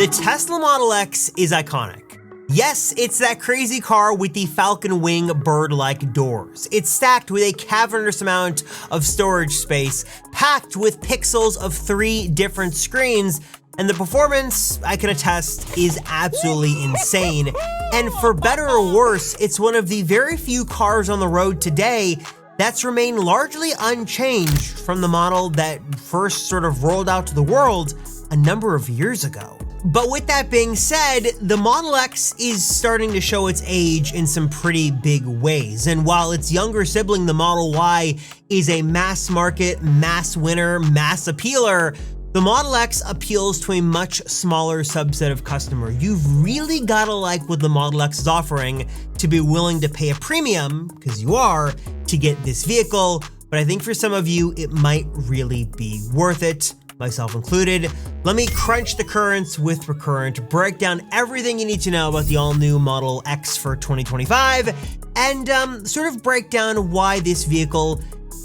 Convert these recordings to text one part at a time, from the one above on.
The Tesla Model X is iconic. Yes, it's that crazy car with the Falcon wing bird-like doors. It's stacked with a cavernous amount of storage space, packed with pixels of 3 different screens, and the performance, I can attest, is absolutely insane. And for better or worse, it's one of the very few cars on the road today that's remained largely unchanged from the model that first sort of rolled out to the world a number of years ago. But with that being said, the Model X is starting to show its age in some pretty big ways. And while its younger sibling, the Model Y, is a mass market, mass winner, mass appealer, the Model X appeals to a much smaller subset of customer. You've really gotta like what the Model X is offering to be willing to pay a premium, because you are, to get this vehicle. But I think for some of you, it might really be worth it, myself included. Let me crunch the currents with Recurrent, break down everything you need to know about the all-new Model X for 2025, and sort of break down why this vehicle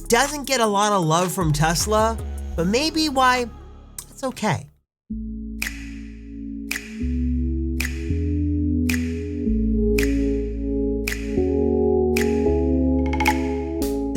doesn't get a lot of love from Tesla, but maybe why it's okay.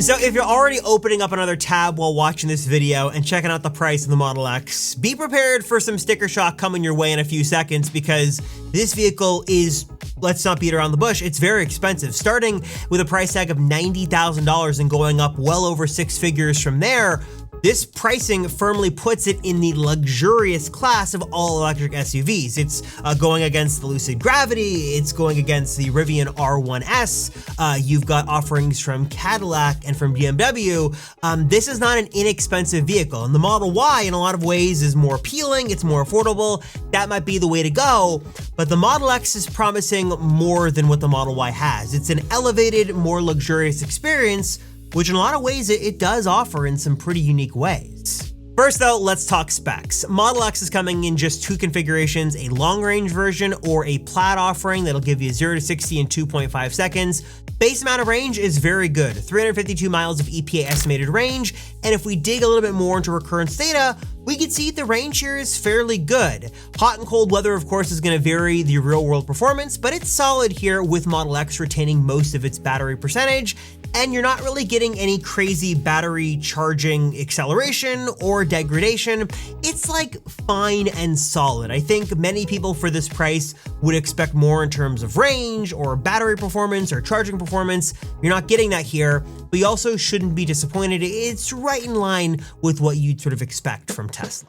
So if you're already opening up another tab while watching this video and checking out the price of the Model X, be prepared for some sticker shock coming your way in a few seconds, because this vehicle is, let's not beat around the bush, it's very expensive, starting with a price tag of $90,000 and going up well over 6 figures from there. This pricing firmly puts it in the luxurious class of all-electric SUVs. It's going against the Lucid Gravity, it's going against the Rivian R1S, you've got offerings from Cadillac and from BMW. This is not an inexpensive vehicle, and the Model Y in a lot of ways is more appealing, it's more affordable, that might be the way to go, but the Model X is promising more than what the Model Y has. It's an elevated, more luxurious experience, which in a lot of ways it does offer in some pretty unique ways. First though, let's talk specs. Model X is coming in just 2 configurations, a long-range version or a Plaid offering that'll give you 0 to 60 in 2.5 seconds. Base amount of range is very good, 352 miles of EPA-estimated range, and if we dig a little bit more into Recurrent's data, we can see the range here is fairly good. Hot and cold weather, of course, is going to vary the real-world performance, but it's solid here with Model X retaining most of its battery percentage, and you're not really getting any crazy battery charging acceleration or degradation. It's like fine and solid. I think many people for this price would expect more in terms of range or battery performance or charging performance. You're not getting that here, but you also shouldn't be disappointed. It's right in line with what you'd sort of expect from Tesla.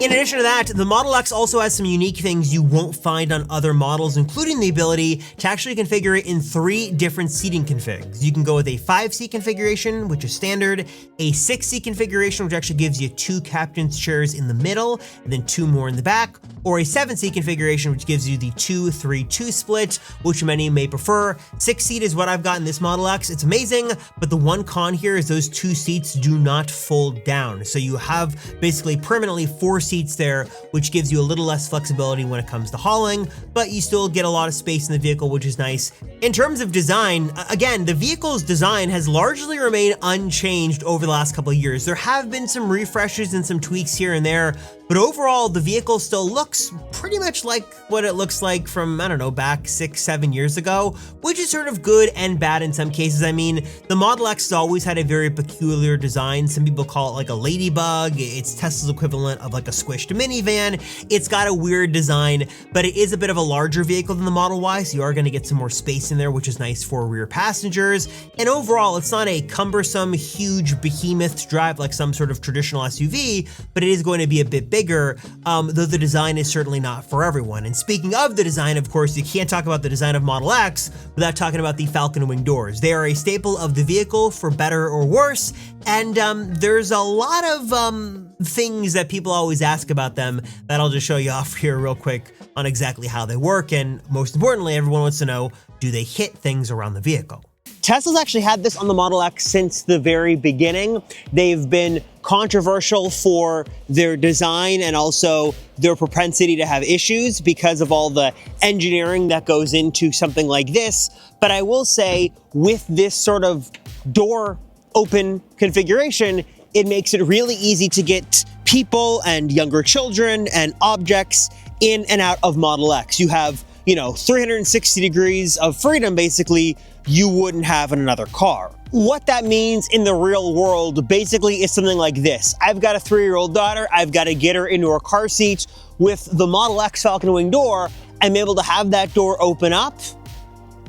In addition to that, the Model X also has some unique things you won't find on other models, including the ability to actually configure it in 3 different seating configs. You can go with a 5-seat configuration, which is standard, a 6-seat configuration, which actually gives you 2 captain's chairs in the middle, and then 2 more in the back, or a 7-seat configuration, which gives you the 2-3-2 split, which many may prefer. 6-seat is what I've got in this Model X. It's amazing, but the one con here is those 2 seats do not fold down. So you have basically permanently 4 seats there, which gives you a little less flexibility when it comes to hauling, but you still get a lot of space in the vehicle, which is nice. In terms of design, again, the vehicle's design has largely remained unchanged over the last couple of years. There have been some refreshes and some tweaks here and there, but overall, the vehicle still looks pretty much like what it looks like from, I don't know, back 6-7 years ago, which is sort of good and bad in some cases. I mean, the Model X has always had a very peculiar design. Some people call it like a ladybug. It's Tesla's equivalent of like a squished minivan. It's got a weird design, but it is a bit of a larger vehicle than the Model Y, so you are going to get some more space in there, which is nice for rear passengers. And overall, it's not a cumbersome, huge behemoth to drive like some sort of traditional SUV, but it is going to be a bit bigger, though the design is certainly not for everyone. And speaking of the design, of course, you can't talk about the design of Model X without talking about the Falcon wing doors. They are a staple of the vehicle for better or worse, and there's a lot of things that people always ask about them that I'll just show you off here real quick on exactly how they work, and most importantly, everyone wants to know, do they hit things around the vehicle? Tesla's actually had this on the Model X since the very beginning. They've been controversial for their design and also their propensity to have issues because of all the engineering that goes into something like this. But I will say, with this sort of door open configuration, it makes it really easy to get people and younger children and objects in and out of Model X. You have, 360 degrees of freedom, basically, you wouldn't have in another car. What that means in the real world basically is something like this. I've got a 3-year-old daughter. I've got to get her into her car seat. With the Model X Falcon Wing door, I'm able to have that door open up.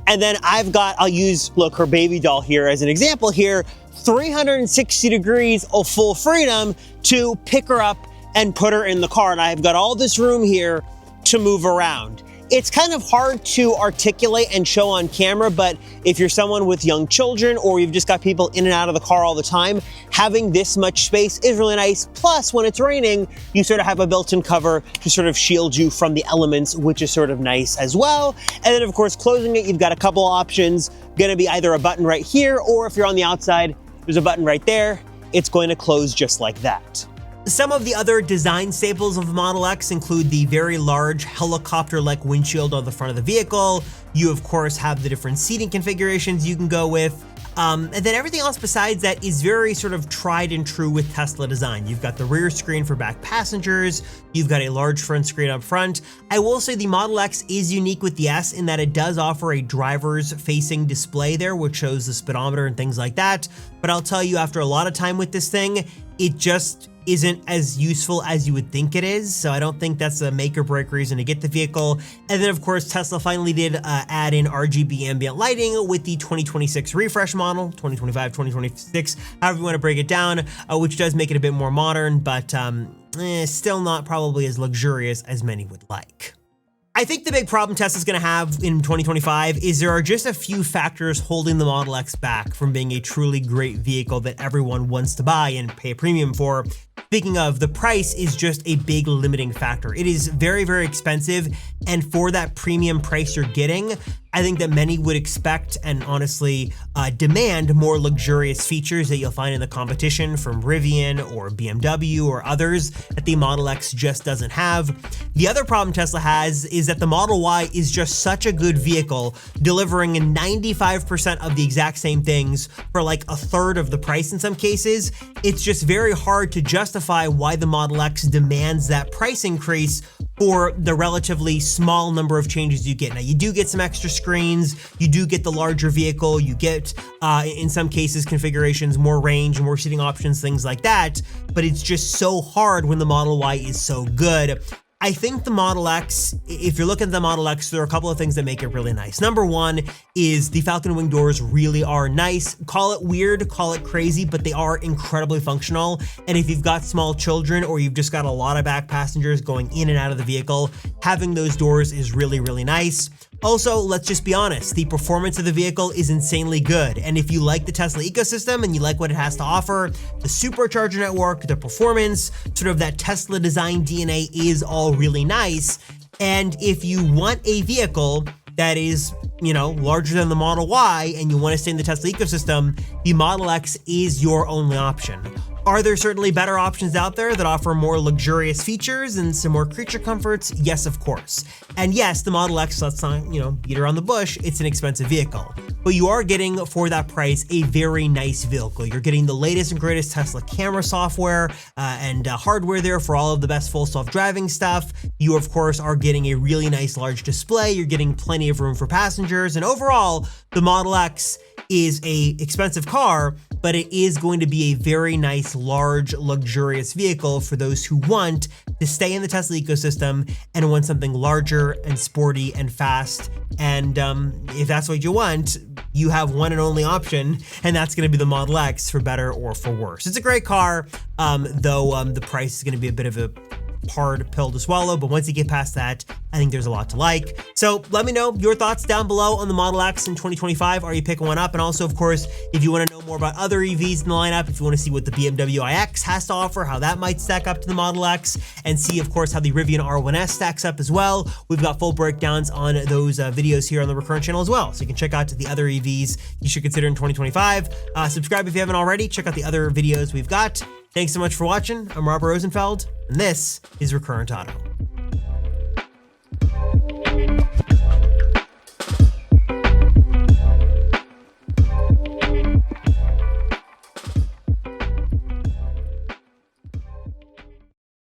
And then I'll use, look, her baby doll here as an example here, 360 degrees of full freedom to pick her up and put her in the car. And I've got all this room here to move around. It's kind of hard to articulate and show on camera, but if you're someone with young children or you've just got people in and out of the car all the time, having this much space is really nice. Plus, when it's raining, you sort of have a built-in cover to sort of shield you from the elements, which is sort of nice as well. And then, of course, closing it, you've got a couple options. Going to be either a button right here, or if you're on the outside, there's a button right there. It's going to close just like that. Some of the other design staples of the Model X include the very large helicopter-like windshield on the front of the vehicle. You, of course, have the different seating configurations you can go with. And then everything else besides that is very sort of tried and true with Tesla design. You've got the rear screen for back passengers. You've got a large front screen up front. I will say the Model X is unique with the S in that it does offer a driver's facing display there, which shows the speedometer and things like that. But I'll tell you, after a lot of time with this thing, it just isn't as useful as you would think it is. So I don't think that's a make or break reason to get the vehicle. And then, of course, Tesla finally did add in RGB ambient lighting with the 2026 refresh model, 2025, 2026, however you want to break it down, which does make it a bit more modern, but still not probably as luxurious as many would like. I think the big problem Tesla's going to have in 2025 is there are just a few factors holding the Model X back from being a truly great vehicle that everyone wants to buy and pay a premium for. Speaking of, the price is just a big limiting factor. It is very, very expensive, and for that premium price you're getting, I think that many would expect and honestly demand more luxurious features that you'll find in the competition from Rivian or BMW or others that the Model X just doesn't have. The other problem Tesla has is that the Model Y is just such a good vehicle, delivering 95% of the exact same things for like a third of the price in some cases. It's just very hard to justify why the Model X demands that price increase for the relatively small number of changes you get. Now, you do get some extra screens, you do get the larger vehicle, you get, in some cases, configurations, more range, more seating options, things like that, but it's just so hard when the Model Y is so good. I think the Model X, if you're looking at the Model X, there are a couple of things that make it really nice. Number one is the Falcon Wing doors really are nice. Call it weird, call it crazy, but they are incredibly functional. And if you've got small children or you've just got a lot of back passengers going in and out of the vehicle, having those doors is really, really nice. Also, let's just be honest, the performance of the vehicle is insanely good. And if you like the Tesla ecosystem and you like what it has to offer, the Supercharger network, the performance, sort of that Tesla design DNA is all really nice. And if you want a vehicle that is, larger than the Model Y and you want to stay in the Tesla ecosystem, the Model X is your only option. Are there certainly better options out there that offer more luxurious features and some more creature comforts? Yes, of course. And yes, the Model X, let's not, beat around the bush, it's an expensive vehicle. But you are getting, for that price, a very nice vehicle. You're getting the latest and greatest Tesla camera software and hardware there for all of the best full self-driving stuff. You, of course, are getting a really nice large display. You're getting plenty of room for passengers. And overall, the Model X is an expensive car, but it is going to be a very nice, large, luxurious vehicle for those who want to stay in the Tesla ecosystem and want something larger and sporty and fast. And if that's what you want, you have one and only option, and that's going to be the Model X, for better or for worse. It's a great car, though the price is going to be a bit of a hard pill to swallow, but once you get past that, I think there's a lot to like. So let me know your thoughts down below on the Model X in 2025. Are you picking one up? And also, of course, if you want to know more about other EVs in the lineup, if you want to see what the BMW iX has to offer, how that might stack up to the Model X, and see, of course, how the Rivian R1S stacks up as well, we've got full breakdowns on those videos here on the Recurrent channel as well. So you can check out the other EVs you should consider in 2025. Subscribe if you haven't already. Check out the other videos we've got. Thanks so much for watching. I'm Robert Rosenfeld, and this is Recurrent Auto.